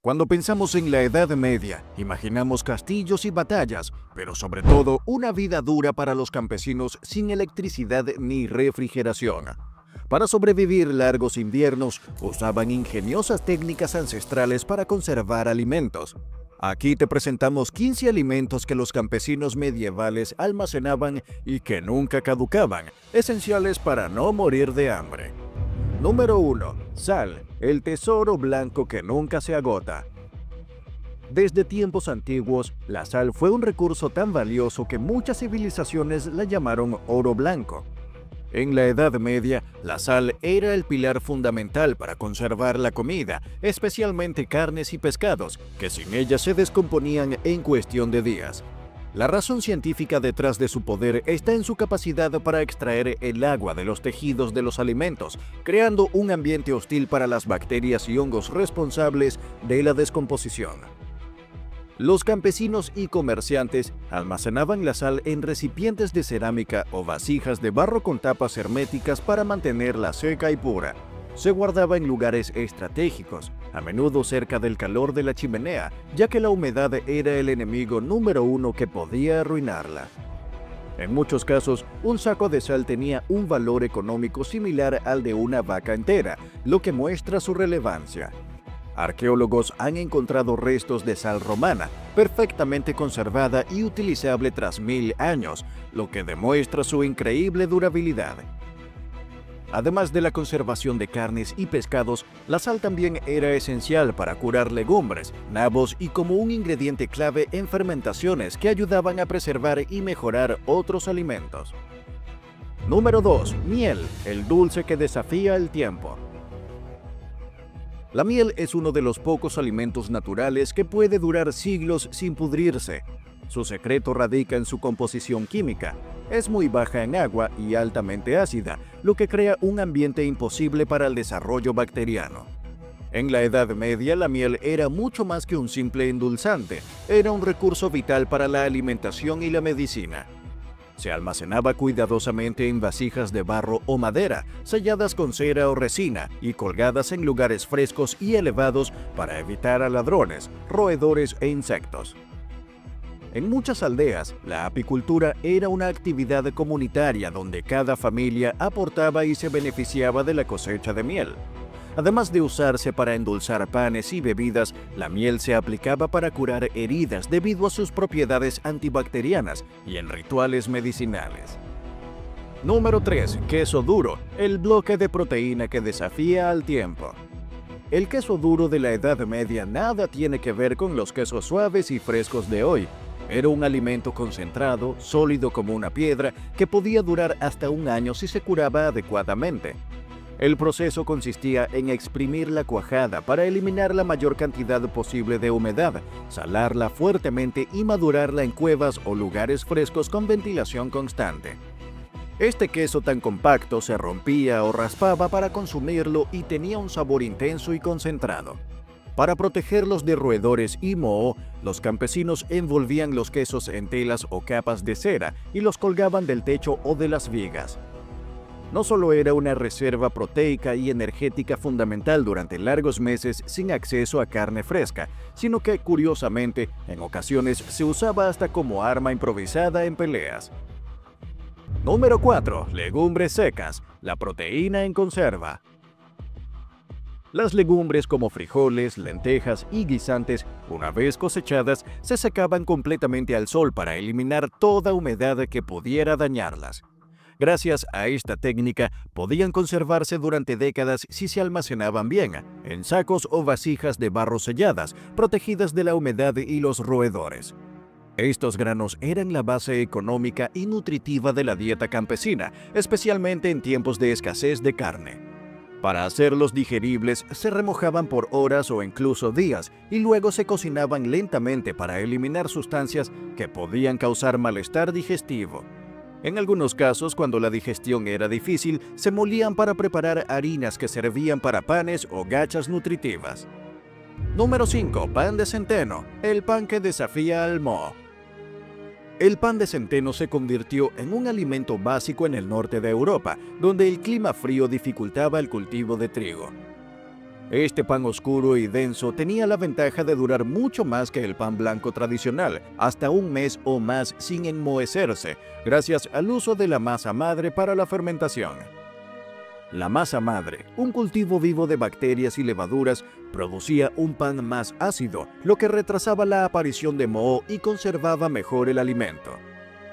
Cuando pensamos en la Edad Media, imaginamos castillos y batallas, pero sobre todo una vida dura para los campesinos sin electricidad ni refrigeración. Para sobrevivir largos inviernos, usaban ingeniosas técnicas ancestrales para conservar alimentos. Aquí te presentamos 15 alimentos que los campesinos medievales almacenaban y que nunca caducaban, esenciales para no morir de hambre. Número 1. Sal, el tesoro blanco que nunca se agota. Desde tiempos antiguos, la sal fue un recurso tan valioso que muchas civilizaciones la llamaron oro blanco. En la Edad Media, la sal era el pilar fundamental para conservar la comida, especialmente carnes y pescados, que sin ella se descomponían en cuestión de días. La razón científica detrás de su poder está en su capacidad para extraer el agua de los tejidos de los alimentos, creando un ambiente hostil para las bacterias y hongos responsables de la descomposición. Los campesinos y comerciantes almacenaban la sal en recipientes de cerámica o vasijas de barro con tapas herméticas para mantenerla seca y pura. Se guardaba en lugares estratégicos, a menudo cerca del calor de la chimenea, ya que la humedad era el enemigo número uno que podía arruinarla. En muchos casos, un saco de sal tenía un valor económico similar al de una vaca entera, lo que muestra su relevancia. Arqueólogos han encontrado restos de sal romana, perfectamente conservada y utilizable tras 1000 años, lo que demuestra su increíble durabilidad. Además de la conservación de carnes y pescados, la sal también era esencial para curar legumbres, nabos y como un ingrediente clave en fermentaciones que ayudaban a preservar y mejorar otros alimentos. Número 2. Miel, el dulce que desafía el tiempo. La miel es uno de los pocos alimentos naturales que puede durar siglos sin pudrirse. Su secreto radica en su composición química. Es muy baja en agua y altamente ácida, lo que crea un ambiente imposible para el desarrollo bacteriano. En la Edad Media, la miel era mucho más que un simple endulzante, era un recurso vital para la alimentación y la medicina. Se almacenaba cuidadosamente en vasijas de barro o madera, selladas con cera o resina y colgadas en lugares frescos y elevados para evitar a ladrones, roedores e insectos. En muchas aldeas, la apicultura era una actividad comunitaria donde cada familia aportaba y se beneficiaba de la cosecha de miel. Además de usarse para endulzar panes y bebidas, la miel se aplicaba para curar heridas debido a sus propiedades antibacterianas y en rituales medicinales. Número 3. Queso duro, el bloque de proteína que desafía al tiempo. El queso duro de la Edad Media nada tiene que ver con los quesos suaves y frescos de hoy. Era un alimento concentrado, sólido como una piedra, que podía durar hasta un año si se curaba adecuadamente. El proceso consistía en exprimir la cuajada para eliminar la mayor cantidad posible de humedad, salarla fuertemente y madurarla en cuevas o lugares frescos con ventilación constante. Este queso tan compacto se rompía o raspaba para consumirlo y tenía un sabor intenso y concentrado. Para protegerlos de roedores y moho, los campesinos envolvían los quesos en telas o capas de cera y los colgaban del techo o de las vigas. No solo era una reserva proteica y energética fundamental durante largos meses sin acceso a carne fresca, sino que, curiosamente, en ocasiones se usaba hasta como arma improvisada en peleas. Número 4. Legumbres secas, la proteína en conserva. Las legumbres como frijoles, lentejas y guisantes, una vez cosechadas, se secaban completamente al sol para eliminar toda humedad que pudiera dañarlas. Gracias a esta técnica, podían conservarse durante décadas si se almacenaban bien, en sacos o vasijas de barro selladas, protegidas de la humedad y los roedores. Estos granos eran la base económica y nutritiva de la dieta campesina, especialmente en tiempos de escasez de carne. Para hacerlos digeribles, se remojaban por horas o incluso días y luego se cocinaban lentamente para eliminar sustancias que podían causar malestar digestivo. En algunos casos, cuando la digestión era difícil, se molían para preparar harinas que servían para panes o gachas nutritivas. Número 5. Pan de centeno, el pan que desafía al moho. El pan de centeno se convirtió en un alimento básico en el norte de Europa, donde el clima frío dificultaba el cultivo de trigo. Este pan oscuro y denso tenía la ventaja de durar mucho más que el pan blanco tradicional, hasta un mes o más sin enmohecerse, gracias al uso de la masa madre para la fermentación. La masa madre, un cultivo vivo de bacterias y levaduras, producía un pan más ácido, lo que retrasaba la aparición de moho y conservaba mejor el alimento.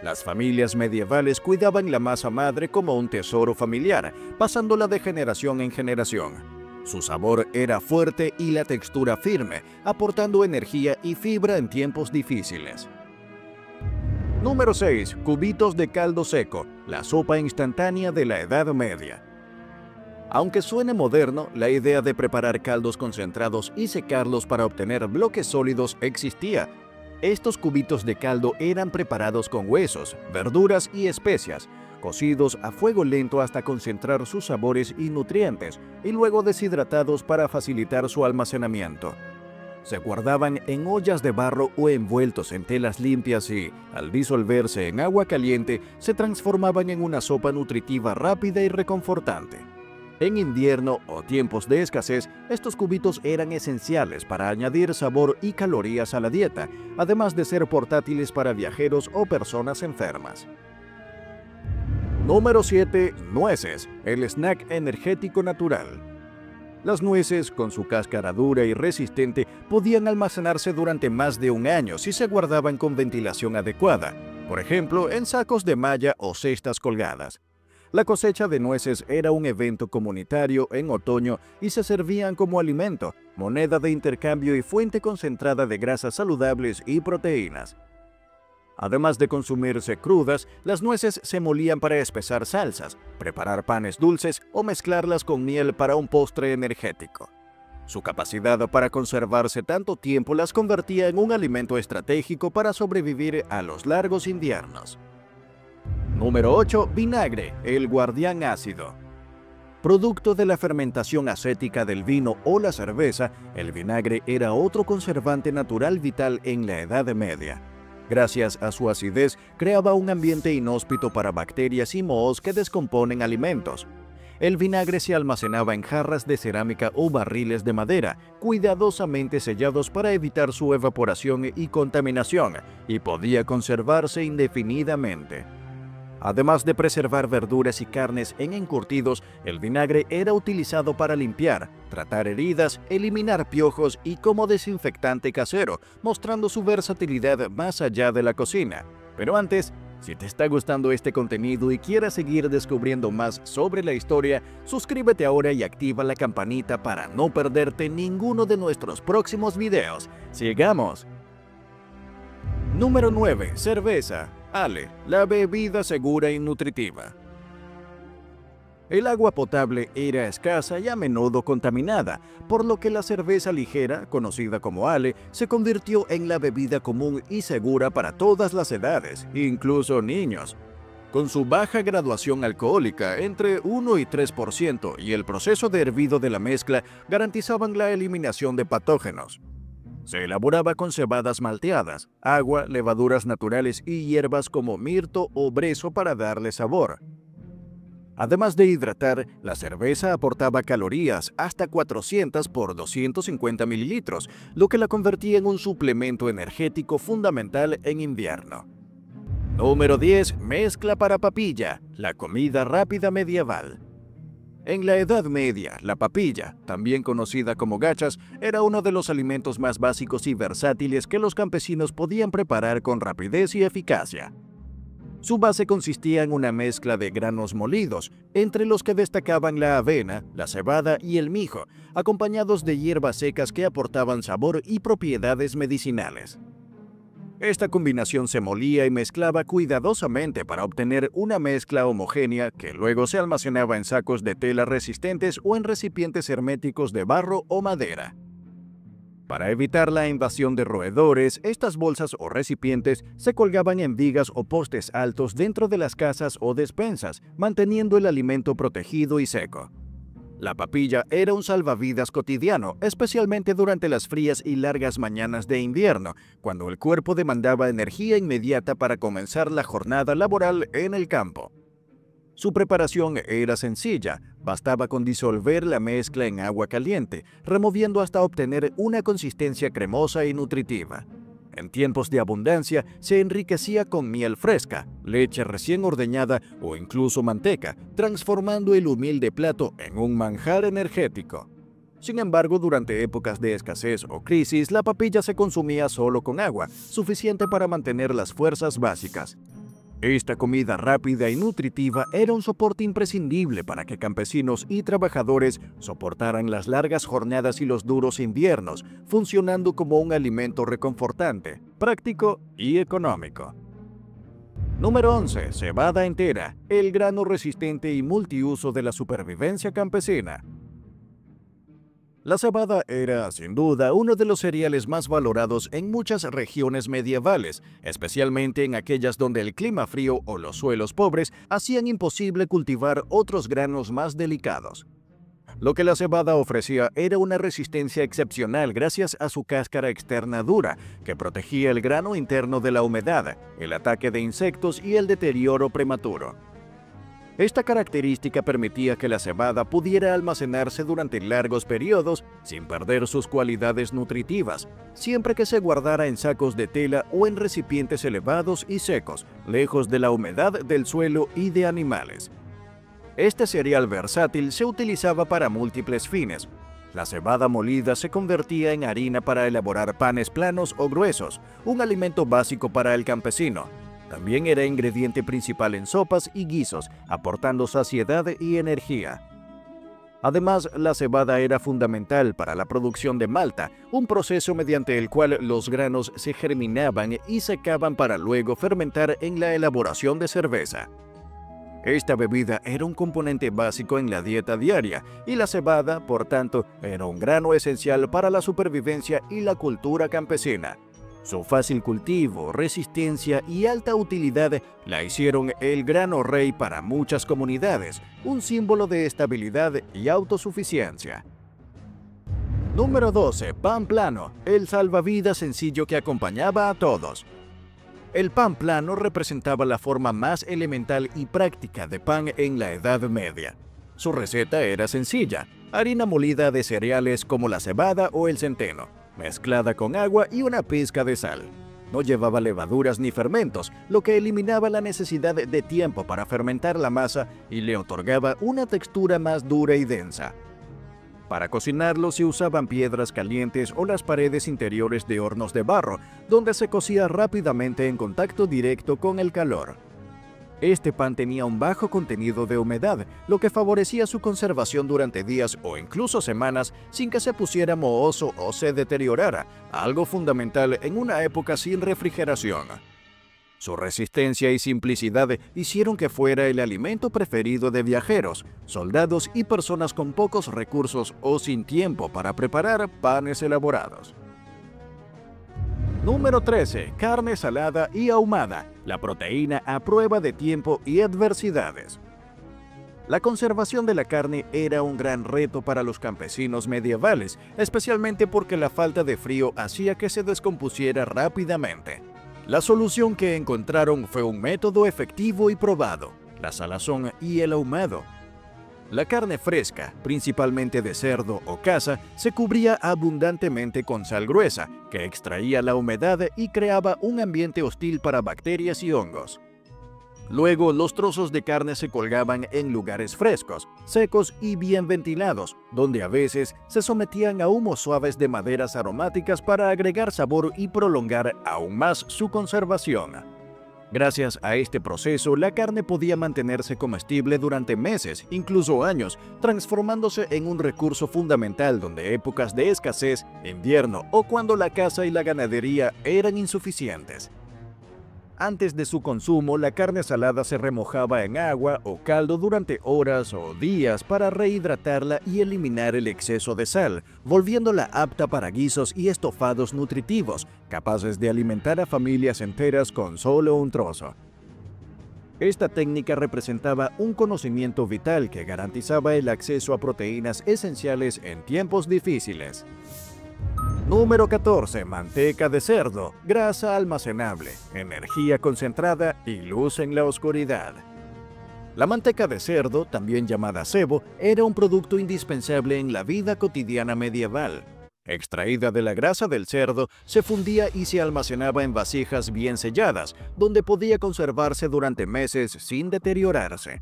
Las familias medievales cuidaban la masa madre como un tesoro familiar, pasándola de generación en generación. Su sabor era fuerte y la textura firme, aportando energía y fibra en tiempos difíciles. Número 6. Cubitos de caldo seco, la sopa instantánea de la Edad Media. Aunque suene moderno, la idea de preparar caldos concentrados y secarlos para obtener bloques sólidos existía. Estos cubitos de caldo eran preparados con huesos, verduras y especias, cocidos a fuego lento hasta concentrar sus sabores y nutrientes, y luego deshidratados para facilitar su almacenamiento. Se guardaban en ollas de barro o envueltos en telas limpias y, al disolverse en agua caliente, se transformaban en una sopa nutritiva rápida y reconfortante. En invierno o tiempos de escasez, estos cubitos eran esenciales para añadir sabor y calorías a la dieta, además de ser portátiles para viajeros o personas enfermas. Número 7. Nueces, el snack energético natural. Las nueces, con su cáscara dura y resistente, podían almacenarse durante más de un año si se guardaban con ventilación adecuada, por ejemplo, en sacos de malla o cestas colgadas. La cosecha de nueces era un evento comunitario en otoño y se servían como alimento, moneda de intercambio y fuente concentrada de grasas saludables y proteínas. Además de consumirse crudas, las nueces se molían para espesar salsas, preparar panes dulces o mezclarlas con miel para un postre energético. Su capacidad para conservarse tanto tiempo las convertía en un alimento estratégico para sobrevivir a los largos inviernos. Número 8. Vinagre, el guardián ácido. Producto de la fermentación acética del vino o la cerveza, el vinagre era otro conservante natural vital en la Edad Media. Gracias a su acidez, creaba un ambiente inhóspito para bacterias y mohos que descomponen alimentos. El vinagre se almacenaba en jarras de cerámica o barriles de madera, cuidadosamente sellados para evitar su evaporación y contaminación, y podía conservarse indefinidamente. Además de preservar verduras y carnes en encurtidos, el vinagre era utilizado para limpiar, tratar heridas, eliminar piojos y como desinfectante casero, mostrando su versatilidad más allá de la cocina. Pero antes, si te está gustando este contenido y quieres seguir descubriendo más sobre la historia, suscríbete ahora y activa la campanita para no perderte ninguno de nuestros próximos videos. ¡Sigamos! Número 9. Cerveza. Ale, la bebida segura y nutritiva. El agua potable era escasa y a menudo contaminada, por lo que la cerveza ligera, conocida como Ale, se convirtió en la bebida común y segura para todas las edades, incluso niños. Con su baja graduación alcohólica, entre 1 y 3%, y el proceso de hervido de la mezcla garantizaban la eliminación de patógenos. Se elaboraba con cebadas malteadas, agua, levaduras naturales y hierbas como mirto o brezo para darle sabor. Además de hidratar, la cerveza aportaba calorías hasta 400 por 250 mililitros, lo que la convertía en un suplemento energético fundamental en invierno. Número 10. Mezcla para papilla, la comida rápida medieval. En la Edad Media, la papilla, también conocida como gachas, era uno de los alimentos más básicos y versátiles que los campesinos podían preparar con rapidez y eficacia. Su base consistía en una mezcla de granos molidos, entre los que destacaban la avena, la cebada y el mijo, acompañados de hierbas secas que aportaban sabor y propiedades medicinales. Esta combinación se molía y mezclaba cuidadosamente para obtener una mezcla homogénea que luego se almacenaba en sacos de tela resistentes o en recipientes herméticos de barro o madera. Para evitar la invasión de roedores, estas bolsas o recipientes se colgaban en vigas o postes altos dentro de las casas o despensas, manteniendo el alimento protegido y seco. La papilla era un salvavidas cotidiano, especialmente durante las frías y largas mañanas de invierno, cuando el cuerpo demandaba energía inmediata para comenzar la jornada laboral en el campo. Su preparación era sencilla: Bastaba con disolver la mezcla en agua caliente, removiendo hasta obtener una consistencia cremosa y nutritiva. En tiempos de abundancia, se enriquecía con miel fresca, leche recién ordeñada o incluso manteca, transformando el humilde plato en un manjar energético. Sin embargo, durante épocas de escasez o crisis, la papilla se consumía solo con agua, suficiente para mantener las fuerzas básicas. Esta comida rápida y nutritiva era un soporte imprescindible para que campesinos y trabajadores soportaran las largas jornadas y los duros inviernos, funcionando como un alimento reconfortante, práctico y económico. Número 11. Cebada entera, el grano resistente y multiuso de la supervivencia campesina. La cebada era, sin duda, uno de los cereales más valorados en muchas regiones medievales, especialmente en aquellas donde el clima frío o los suelos pobres hacían imposible cultivar otros granos más delicados. Lo que la cebada ofrecía era una resistencia excepcional gracias a su cáscara externa dura, que protegía el grano interno de la humedad, el ataque de insectos y el deterioro prematuro. Esta característica permitía que la cebada pudiera almacenarse durante largos periodos sin perder sus cualidades nutritivas, siempre que se guardara en sacos de tela o en recipientes elevados y secos, lejos de la humedad del suelo y de animales. Este cereal versátil se utilizaba para múltiples fines. La cebada molida se convertía en harina para elaborar panes planos o gruesos, un alimento básico para el campesino. También era ingrediente principal en sopas y guisos, aportando saciedad y energía. Además, la cebada era fundamental para la producción de malta, un proceso mediante el cual los granos se germinaban y secaban para luego fermentar en la elaboración de cerveza. Esta bebida era un componente básico en la dieta diaria, y la cebada, por tanto, era un grano esencial para la supervivencia y la cultura campesina. Su fácil cultivo, resistencia y alta utilidad la hicieron el grano rey para muchas comunidades, un símbolo de estabilidad y autosuficiencia. Número 12. Pan plano, el salvavidas sencillo que acompañaba a todos. El pan plano representaba la forma más elemental y práctica de pan en la Edad Media. Su receta era sencilla: harina molida de cereales como la cebada o el centeno, mezclada con agua y una pizca de sal. No llevaba levaduras ni fermentos, lo que eliminaba la necesidad de tiempo para fermentar la masa y le otorgaba una textura más dura y densa. Para cocinarlo se usaban piedras calientes o las paredes interiores de hornos de barro, donde se cocía rápidamente en contacto directo con el calor. Este pan tenía un bajo contenido de humedad, lo que favorecía su conservación durante días o incluso semanas sin que se pusiera mohoso o se deteriorara, algo fundamental en una época sin refrigeración. Su resistencia y simplicidad hicieron que fuera el alimento preferido de viajeros, soldados y personas con pocos recursos o sin tiempo para preparar panes elaborados. Número 13. Carne salada y ahumada, la proteína a prueba de tiempo y adversidades. La conservación de la carne era un gran reto para los campesinos medievales, especialmente porque la falta de frío hacía que se descompusiera rápidamente. La solución que encontraron fue un método efectivo y probado: la salazón y el ahumado. La carne fresca, principalmente de cerdo o caza, se cubría abundantemente con sal gruesa, que extraía la humedad y creaba un ambiente hostil para bacterias y hongos. Luego, los trozos de carne se colgaban en lugares frescos, secos y bien ventilados, donde a veces se sometían a humos suaves de maderas aromáticas para agregar sabor y prolongar aún más su conservación. Gracias a este proceso, la carne podía mantenerse comestible durante meses, incluso años, transformándose en un recurso fundamental durante épocas de escasez, invierno o cuando la caza y la ganadería eran insuficientes. Antes de su consumo, la carne salada se remojaba en agua o caldo durante horas o días para rehidratarla y eliminar el exceso de sal, volviéndola apta para guisos y estofados nutritivos, capaces de alimentar a familias enteras con solo un trozo. Esta técnica representaba un conocimiento vital que garantizaba el acceso a proteínas esenciales en tiempos difíciles. Número 14. Manteca de cerdo, grasa almacenable, energía concentrada y luz en la oscuridad. La manteca de cerdo, también llamada cebo, era un producto indispensable en la vida cotidiana medieval. Extraída de la grasa del cerdo, se fundía y se almacenaba en vasijas bien selladas, donde podía conservarse durante meses sin deteriorarse.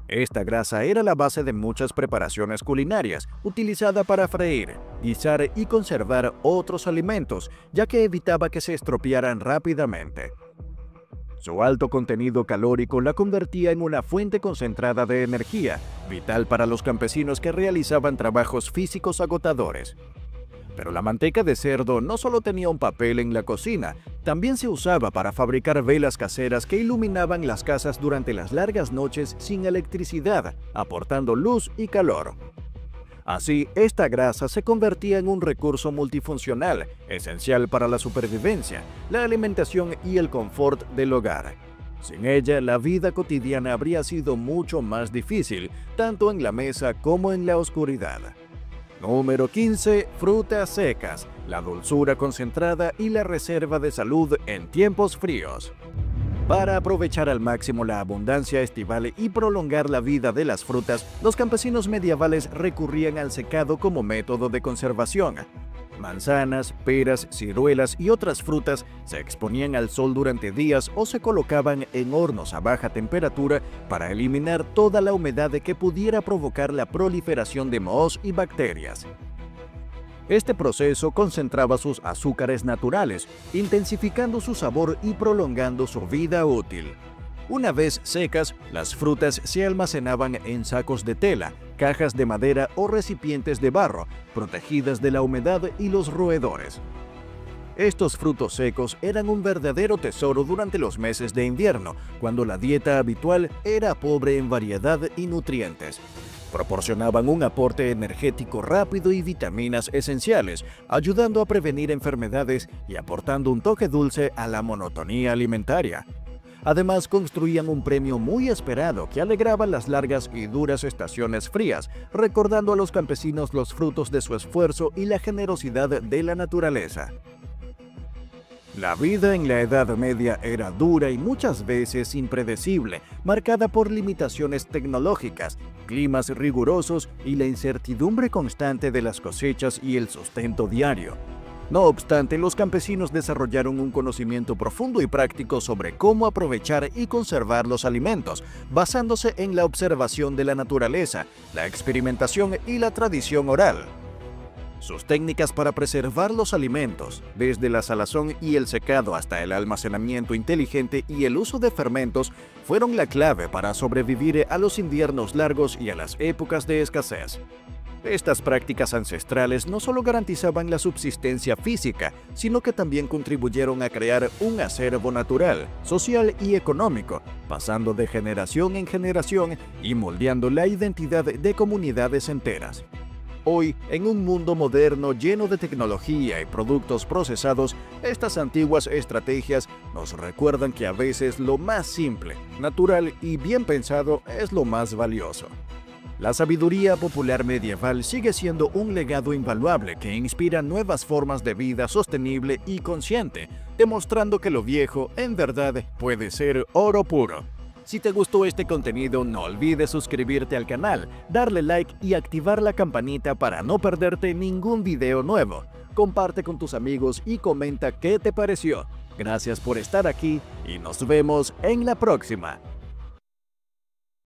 Esta grasa era la base de muchas preparaciones culinarias, utilizada para freír, guisar y conservar otros alimentos, ya que evitaba que se estropearan rápidamente. Su alto contenido calórico la convertía en una fuente concentrada de energía, vital para los campesinos que realizaban trabajos físicos agotadores. Pero la manteca de cerdo no solo tenía un papel en la cocina, también se usaba para fabricar velas caseras que iluminaban las casas durante las largas noches sin electricidad, aportando luz y calor. Así, esta grasa se convertía en un recurso multifuncional, esencial para la supervivencia, la alimentación y el confort del hogar. Sin ella, la vida cotidiana habría sido mucho más difícil, tanto en la mesa como en la oscuridad. Número 15. Frutas secas, la dulzura concentrada y la reserva de salud en tiempos fríos. Para aprovechar al máximo la abundancia estival y prolongar la vida de las frutas, los campesinos medievales recurrían al secado como método de conservación. Manzanas, peras, ciruelas y otras frutas se exponían al sol durante días o se colocaban en hornos a baja temperatura para eliminar toda la humedad que pudiera provocar la proliferación de mohos y bacterias. Este proceso concentraba sus azúcares naturales, intensificando su sabor y prolongando su vida útil. Una vez secas, las frutas se almacenaban en sacos de tela, cajas de madera o recipientes de barro, protegidas de la humedad y los roedores. Estos frutos secos eran un verdadero tesoro durante los meses de invierno, cuando la dieta habitual era pobre en variedad y nutrientes. Proporcionaban un aporte energético rápido y vitaminas esenciales, ayudando a prevenir enfermedades y aportando un toque dulce a la monotonía alimentaria. Además, construían un premio muy esperado que alegraba las largas y duras estaciones frías, recordando a los campesinos los frutos de su esfuerzo y la generosidad de la naturaleza. La vida en la Edad Media era dura y muchas veces impredecible, marcada por limitaciones tecnológicas, climas rigurosos y la incertidumbre constante de las cosechas y el sustento diario. No obstante, los campesinos desarrollaron un conocimiento profundo y práctico sobre cómo aprovechar y conservar los alimentos, basándose en la observación de la naturaleza, la experimentación y la tradición oral. Sus técnicas para preservar los alimentos, desde la salazón y el secado hasta el almacenamiento inteligente y el uso de fermentos, fueron la clave para sobrevivir a los inviernos largos y a las épocas de escasez. Estas prácticas ancestrales no solo garantizaban la subsistencia física, sino que también contribuyeron a crear un acervo natural, social y económico, pasando de generación en generación y moldeando la identidad de comunidades enteras. Hoy, en un mundo moderno lleno de tecnología y productos procesados, estas antiguas estrategias nos recuerdan que a veces lo más simple, natural y bien pensado es lo más valioso. La sabiduría popular medieval sigue siendo un legado invaluable que inspira nuevas formas de vida sostenible y consciente, demostrando que lo viejo, en verdad, puede ser oro puro. Si te gustó este contenido, no olvides suscribirte al canal, darle like y activar la campanita para no perderte ningún video nuevo. Comparte con tus amigos y comenta qué te pareció. Gracias por estar aquí y nos vemos en la próxima.